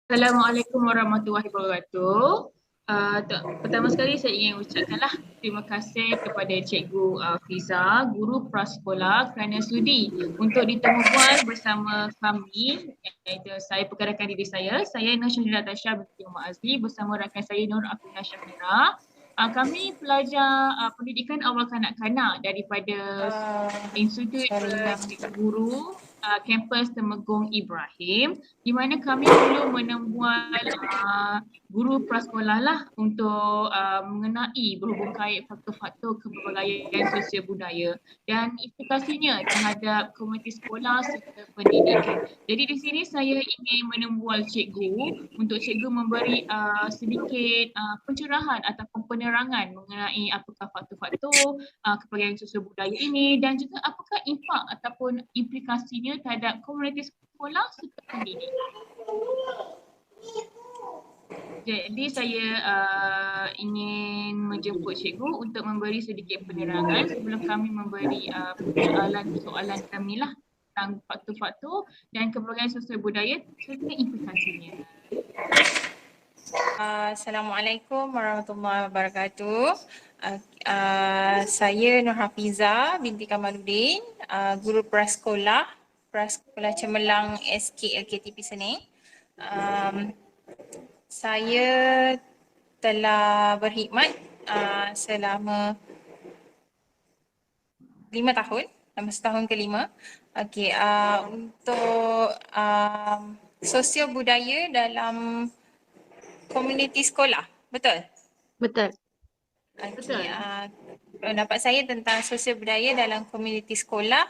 Assalamualaikum warahmatullahi wabarakatuh. Pertama sekali saya ingin ucapkanlah terima kasih kepada Cikgu Fiza, Guru Prasekolah kerana sudi untuk ditemu bual bersama kami, iaitu saya perkenalkan diri saya Nur Syahida Tasha binti Muhammad Azli bersama rakan saya Nur Afina Syafira. Kami pelajar pendidikan awal kanak-kanak daripada Institut Sorry. Pendidik Guru kampus Temenggung Ibrahim, di mana kami perlu menembual guru prasekolah lah untuk mengenai berhubung kait faktor-faktor kepelbagaian sosial budaya dan implikasinya terhadap komuniti sekolah serta pendidikan. Jadi di sini saya ingin menembual cikgu untuk cikgu memberi sedikit pencerahan ataupun penerangan mengenai apakah faktor-faktor kepelbagaian sosial budaya ini dan juga apakah impak ataupun implikasinya terhadap komuniti sekolah serta pendidik. Jadi saya ingin menjemput cikgu untuk memberi sedikit penerangan sebelum kami memberi soalan kami lah tentang faktor-faktor dan kepelbagaian sosial budaya serta implikasinya. Assalamualaikum warahmatullahi wabarakatuh. Saya Nur Hafiza binti Kamaluddin, guru prasekolah Cemerlang SK LKTP Seni. Saya telah berkhidmat selama 5 tahun, setahun ke-5. Okey, untuk sosial budaya dalam komuniti sekolah, betul? Betul. Okey, pendapat saya tentang sosial budaya dalam komuniti sekolah,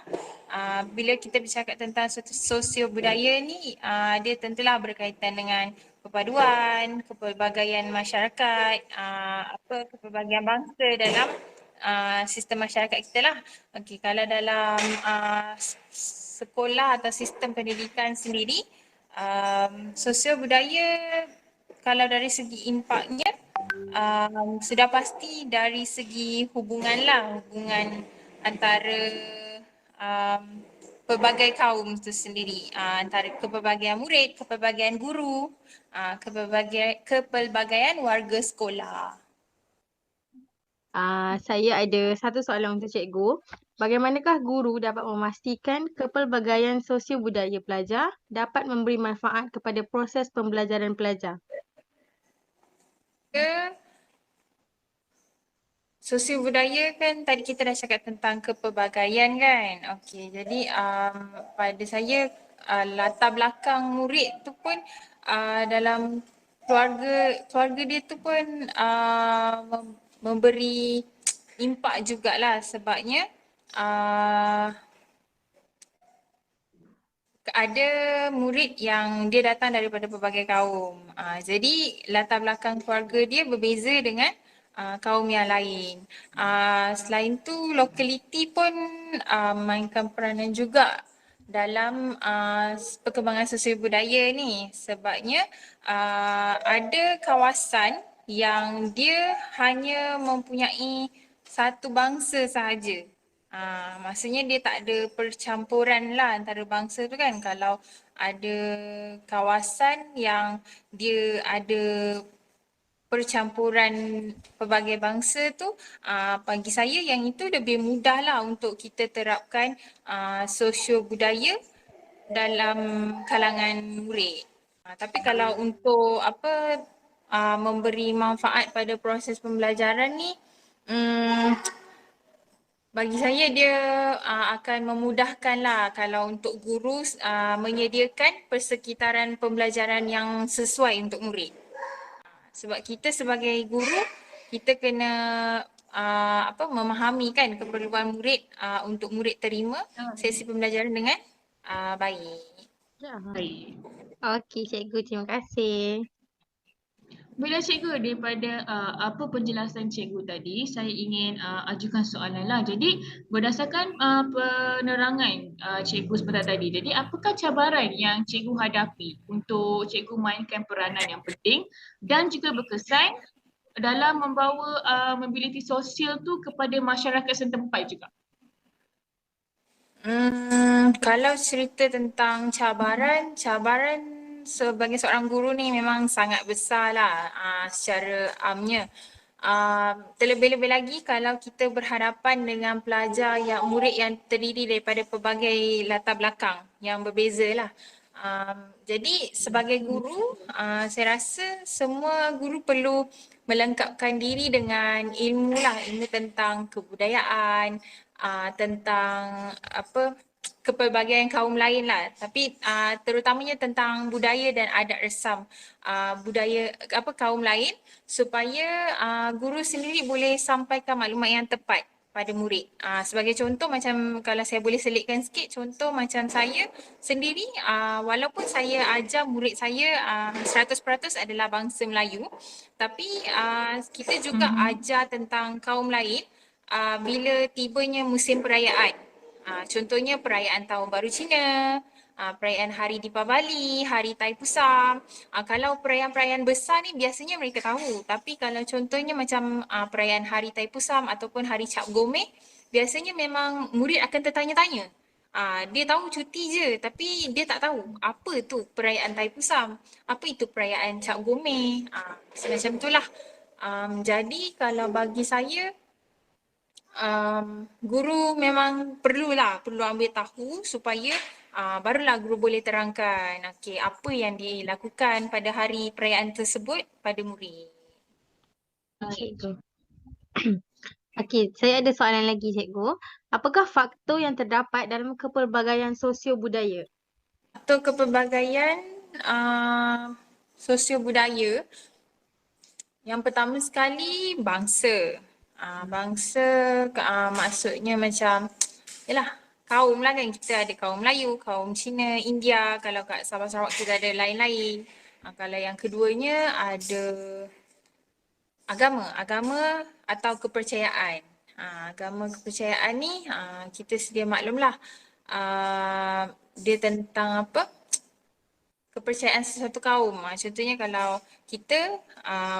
bila kita bercakap tentang sosial budaya ni, dia tentulah berkaitan dengan perpaduan, kepelbagaian masyarakat, kepelbagaian bangsa dalam sistem masyarakat kita lah. Okey, kalau dalam sekolah atau sistem pendidikan sendiri, sosial budaya kalau dari segi impaknya sudah pasti dari segi hubungan antara pelbagai kaum itu sendiri, antara kepelbagaian murid, kepelbagaian guru, kepelbagaian warga sekolah. Saya ada satu soalan untuk cikgu. Bagaimanakah guru dapat memastikan kepelbagaian sosio budaya pelajar dapat memberi manfaat kepada proses pembelajaran pelajar? Sosial budaya kan tadi kita dah cakap tentang kepelbagaian kan. Okey, jadi pada saya latar belakang murid tu pun dalam keluarga dia tu pun memberi impak jugalah sebabnya ada murid yang dia datang daripada pelbagai kaum. Jadi latar belakang keluarga dia berbeza dengan kaum yang lain. Selain tu lokaliti pun mainkan peranan juga dalam perkembangan sosial budaya ni sebabnya ada kawasan yang dia hanya mempunyai satu bangsa sahaja. Maksudnya dia tak ada percampuran lah antara bangsa tu kan. Kalau ada kawasan yang dia ada percampuran pelbagai bangsa tu, bagi saya yang itu lebih mudah lah untuk kita terapkan sosio budaya dalam kalangan murid. Tapi kalau untuk memberi manfaat pada proses pembelajaran ni, bagi saya dia akan memudahkan lah kalau untuk guru menyediakan persekitaran pembelajaran yang sesuai untuk murid. Sebab kita sebagai guru, kita kena memahami kan keperluan murid untuk murid terima sesi pembelajaran dengan baik. Baik. Okey cikgu, terima kasih. Bila cikgu daripada apa penjelasan cikgu tadi, saya ingin ajukan soalan lah. Jadi berdasarkan penerangan cikgu sebentar tadi, jadi apakah cabaran yang cikgu hadapi untuk cikgu mainkan peranan yang penting dan juga berkesan dalam membawa mobiliti sosial tu kepada masyarakat setempat juga? Kalau cerita tentang cabaran sebagai seorang guru ni memang sangat besar lah secara amnya. Terlebih-lebih lagi kalau kita berhadapan dengan pelajar murid yang terdiri daripada pelbagai latar belakang yang berbeza lah. Jadi sebagai guru, saya rasa semua guru perlu melengkapkan diri dengan ilmu lah, ilmu tentang kebudayaan, tentang kepelbagaian kaum lain lah, tapi terutamanya tentang budaya dan adat resam budaya kaum lain, supaya guru sendiri boleh sampaikan maklumat yang tepat pada murid. Sebagai contoh, macam kalau saya boleh selitkan sikit, contoh macam saya sendiri, walaupun saya ajar murid saya 100% adalah bangsa Melayu, tapi kita juga ajar tentang kaum lain bila tibanya musim perayaan. Contohnya perayaan Tahun Baru Cina, perayaan Hari Deepavali, Hari Taipusam. Kalau perayaan-perayaan besar ni biasanya mereka tahu. Tapi kalau contohnya macam perayaan Hari Taipusam ataupun Hari Cap Gomeh, biasanya memang murid akan tertanya-tanya. Dia tahu cuti je tapi dia tak tahu apa tu perayaan Taipusam, apa itu perayaan Cap Gomeh. Macam itulah. Jadi kalau bagi saya, guru memang perlu ambil tahu supaya barulah guru boleh terangkan apa yang dilakukan pada hari perayaan tersebut pada murid. Cikgu. Okey, saya ada soalan lagi, Cikgu. Apakah faktor yang terdapat dalam kepelbagaian sosio-budaya? Faktor kepelbagaian sosio-budaya, yang pertama sekali bangsa. Bangsa maksudnya macam yalah, kaum lah kan, kita ada kaum Melayu, kaum Cina, India, kalau kat Sabah Sarawak kita ada lain-lain. Kalau yang keduanya ada agama atau kepercayaan. Agama kepercayaan ni kita sedia maklumlah, dia tentang kepercayaan sesuatu kaum. Contohnya kalau kita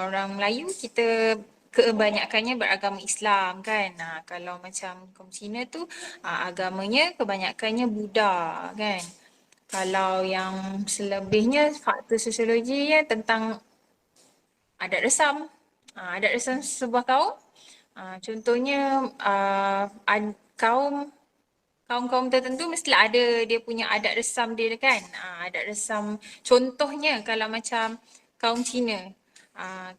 orang Melayu, kita kebanyakannya beragama Islam kan. Kalau macam kaum Cina tu agamanya kebanyakannya Buddha kan. Kalau yang selebihnya faktor sosiologinya tentang adat resam. Adat resam sebuah kaum. Contohnya kaum-kaum tertentu mestilah ada dia punya adat resam dia kan. Adat resam contohnya kalau macam kaum Cina.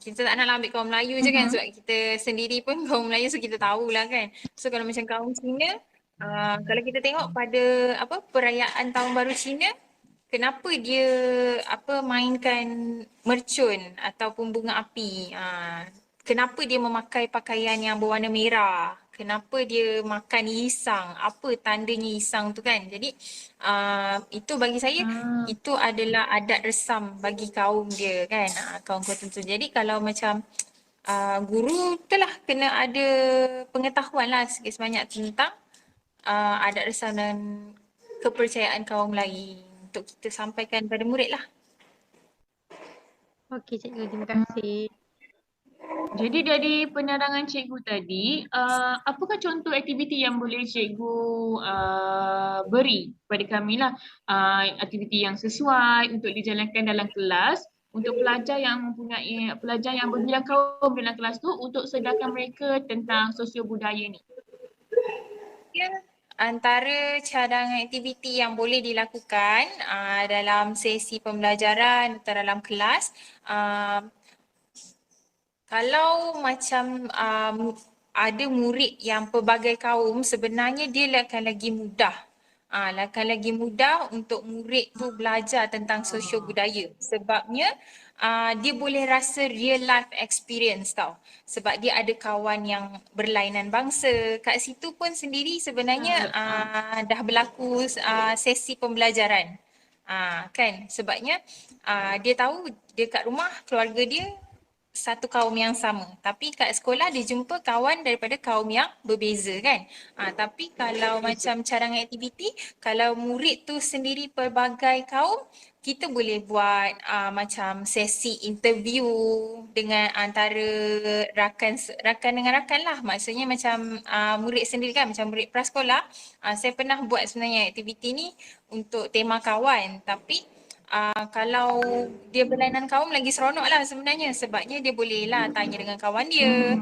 Kita tak nak ambil kaum Melayu je kan, sebab kita sendiri pun kaum Melayu, so kita tahulah kan. So kalau macam kaum Cina, kalau kita tengok pada perayaan Tahun Baru Cina, kenapa dia mainkan mercun ataupun bunga api? Kenapa dia memakai pakaian yang berwarna merah? Kenapa dia makan isang? Apa tandanya isang tu kan? Jadi itu bagi saya itu adalah adat resam bagi kaum dia kan, kaum-kaum tertentu. Jadi kalau macam guru tu lah kena ada pengetahuan lah sikit sebanyak tentang adat resam dan kepercayaan kaum lain untuk kita sampaikan pada murid lah. Okey, Cikgu. Terima kasih. Jadi dari penerangan cikgu tadi, apakah contoh aktiviti yang boleh cikgu beri kepada kami lah, aktiviti yang sesuai untuk dijalankan dalam kelas untuk pelajar yang berbidang kaum dalam kelas tu, untuk sedarkan mereka tentang sosio budaya ni? Antara cadangan aktiviti yang boleh dilakukan dalam sesi pembelajaran atau dalam kelas, kalau macam ada murid yang pelbagai kaum, sebenarnya dia akan lagi mudah. Akan lagi mudah untuk murid tu belajar tentang sosio budaya. Sebabnya dia boleh rasa real life experience tau. Sebab dia ada kawan yang berlainan bangsa. Kat situ pun sendiri sebenarnya dah berlaku sesi pembelajaran. Kan? Sebabnya dia tahu dia kat rumah keluarga dia satu kaum yang sama, tapi kat sekolah dia jumpa kawan daripada kaum yang berbeza kan. Tapi kalau macam cadangan aktiviti, kalau murid tu sendiri pelbagai kaum, kita boleh buat macam sesi interview dengan antara rakan dengan rakan lah. Maksudnya macam murid sendiri kan, macam murid prasekolah. Saya pernah buat sebenarnya aktiviti ni untuk tema kawan, tapi kalau dia berlainan kaum lagi seronok lah sebenarnya, sebabnya dia boleh lah tanya dengan kawan dia,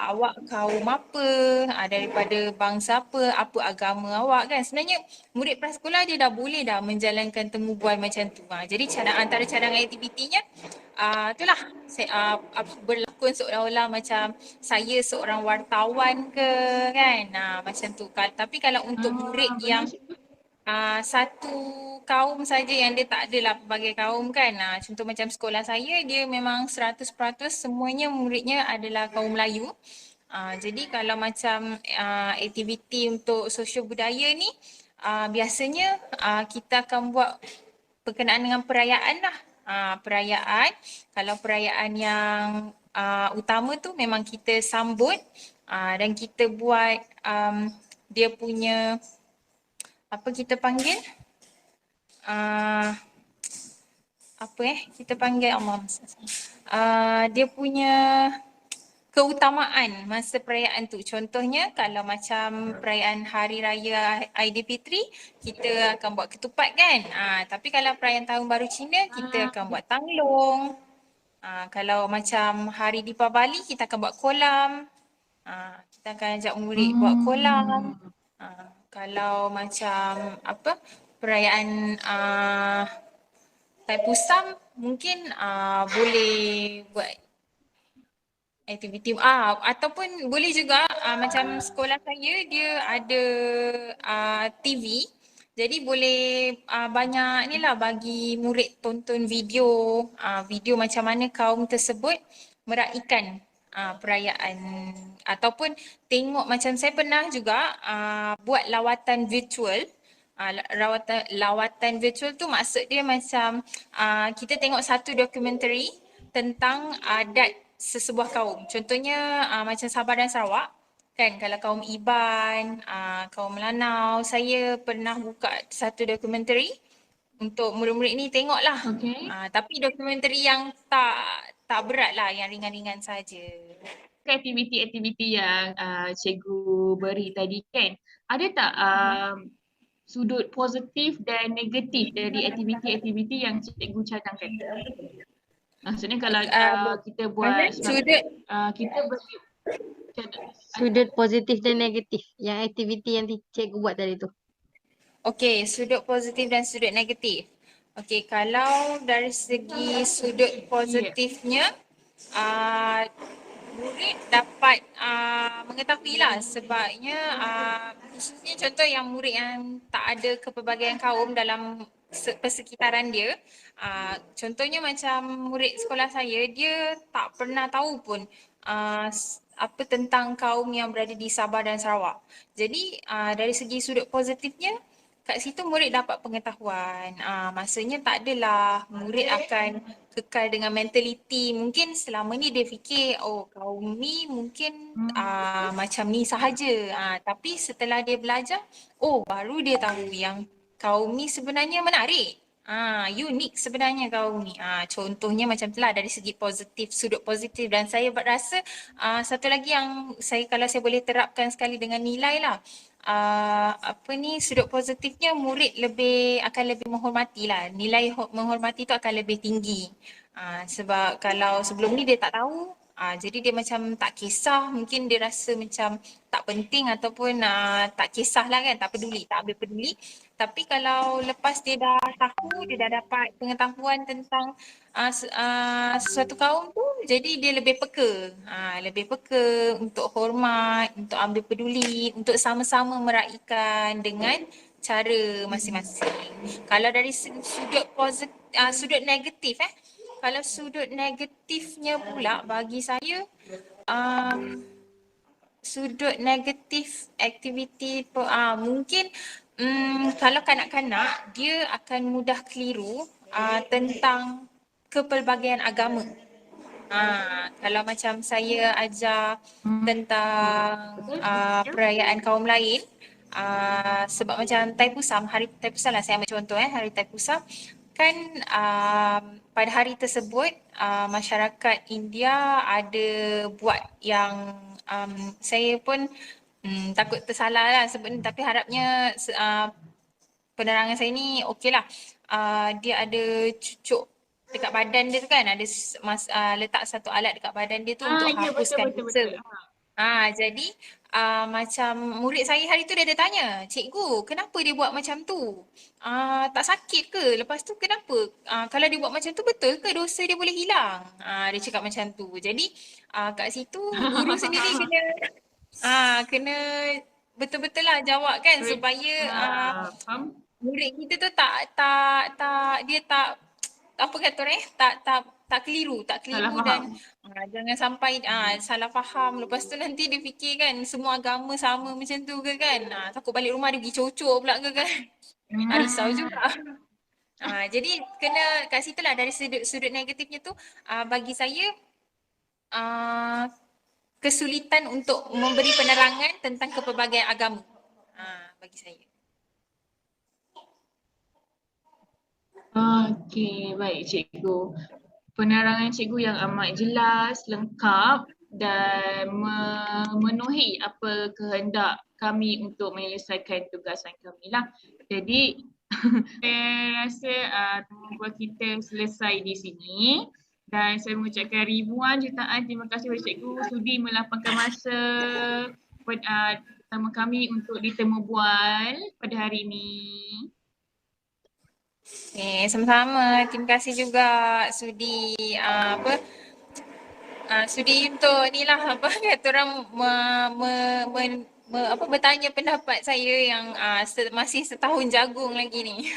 awak kaum apa, daripada bangsa apa agama awak kan. Sebenarnya murid prasekolah dia dah boleh dah menjalankan temu bual macam tu. Jadi antara cadangan aktivitinya itulah berlakon seolah-olah macam saya seorang wartawan ke kan, macam tu. Tapi kalau untuk murid yang Benar cikgu. satu kaum saja yang dia tak adalah pelbagai kaum kan. Contoh macam sekolah saya, dia memang 100% semuanya muridnya adalah kaum Melayu. Jadi kalau macam aktiviti untuk sosio budaya ni, biasanya kita akan buat berkenaan dengan perayaan lah. Perayaan, kalau perayaan yang utama tu memang kita sambut dan kita buat dia punya apa kita panggil kita panggil dia punya keutamaan masa perayaan tu. Contohnya kalau macam perayaan Hari Raya Aidilfitri, kita akan buat ketupat kan. Tapi kalau perayaan Tahun Baru Cina, kita akan buat tanglong. Kalau macam Hari Deepavali, kita akan buat kolam. Kita akan ajak murid buat kolam. Kalau macam perayaan Taipusam, mungkin boleh buat aktiviti ataupun boleh juga macam sekolah saya dia ada TV, jadi boleh banyak ni lah bagi murid tonton video video macam mana kaum tersebut meraihkan perayaan, ataupun tengok macam saya pernah juga buat lawatan virtual. Lawatan virtual tu maksud dia macam kita tengok satu dokumentari tentang adat sesebuah kaum. Contohnya macam Sabah dan Sarawak kan, kalau kaum Iban, kaum Melanau, saya pernah buka satu dokumentari untuk murid-murid ni tengoklah. Okay. Tapi dokumentari yang tak berat lah, yang ringan-ringan saja. Aktiviti-aktiviti yang cikgu beri tadi kan, ada tak sudut positif dan negatif dari aktiviti-aktiviti yang cikgu cadangkan? Maksudnya kalau kita buat kita beri Sudut positif dan negatif yang aktiviti yang cikgu buat tadi tu. Okey, sudut positif dan sudut negatif. Okey, kalau dari segi sudut positifnya, murid dapat mengetahui lah, sebabnya khususnya contoh yang murid yang tak ada kepelbagaian kaum dalam persekitaran dia. Contohnya macam murid sekolah saya, dia tak pernah tahu pun apa tentang kaum yang berada di Sabah dan Sarawak. Jadi dari segi sudut positifnya, kat situ murid dapat pengetahuan. Maksudnya tak adalah murid akan kekal dengan mentaliti. Mungkin selama ni dia fikir, oh kaum ni mungkin macam ni sahaja. Tapi setelah dia belajar, oh baru dia tahu yang kaum ni sebenarnya menarik. Unik sebenarnya kaum ni. Contohnya macam itulah dari segi positif, sudut positif. Dan saya rasa satu lagi yang kalau saya boleh terapkan sekali dengan nilai lah. Sudut positifnya murid akan lebih menghormati lah. Nilai menghormati tu akan lebih tinggi. Sebab kalau sebelum ni dia tak tahu, jadi dia macam tak kisah, mungkin dia rasa macam tak penting ataupun tak kisah lah kan, tak peduli, tak ambil peduli. Tapi kalau lepas dia dah tahu, dia dah dapat pengetahuan tentang sesuatu kaum tu, jadi dia lebih peka untuk hormat, untuk ambil peduli, untuk sama-sama meraihkan dengan cara masing-masing. Kalau dari sudut positif, sudut negatif kalau sudut negatifnya pula bagi saya, sudut negatif aktiviti mungkin kalau kanak-kanak dia akan mudah keliru tentang kepelbagaian agama. Kalau macam saya ajar tentang perayaan kaum lain, sebab macam Taipusam, hari Taipusam lah saya ambil contoh hari Taipusam kan, pada hari tersebut masyarakat India ada buat yang saya pun takut tersalah lah sebab ni, tapi harapnya penerangan saya ni okey lah. Dia ada cucuk dekat badan dia tu kan, ada letak satu alat dekat badan dia tu untuk Ya, betul hapuskan betul busa. betul. Jadi macam murid saya hari tu dia ada tanya, cikgu kenapa dia buat macam tu? Tak sakit ke? Lepas tu kenapa? Kalau dia buat macam tu betul ke dosa dia boleh hilang? Dia cakap macam tu. Jadi kat situ guru sendiri kena betul-betul lah jawab kan supaya Faham? murid kita tu tak dia tak apa kata orang tak keliru Salah dan faham. jangan sampai salah faham, lepas tu nanti dia fikir kan semua agama sama macam tu ke kan, takut balik rumah dia pergi cocok pula ke kan. Risau juga. Jadi kena kat situ lah dari sudut negatifnya tu, bagi saya kesulitan untuk memberi penerangan tentang kepelbagaian agama bagi saya. Okey, baik cikgu. Penerangan cikgu yang amat jelas, lengkap dan memenuhi apa kehendak kami untuk menyelesaikan tugasan kami lah. Jadi saya rasa temu kita selesai di sini dan saya mengucapkan ribuan jutaan terima kasih kepada cikgu sudi melapangkan masa bersama kami untuk ditemu bual pada hari ini. Sama-sama. Terima kasih juga sudi sudi untuk ni lah apa kata orang bertanya pendapat saya yang masih setahun jagung lagi ni.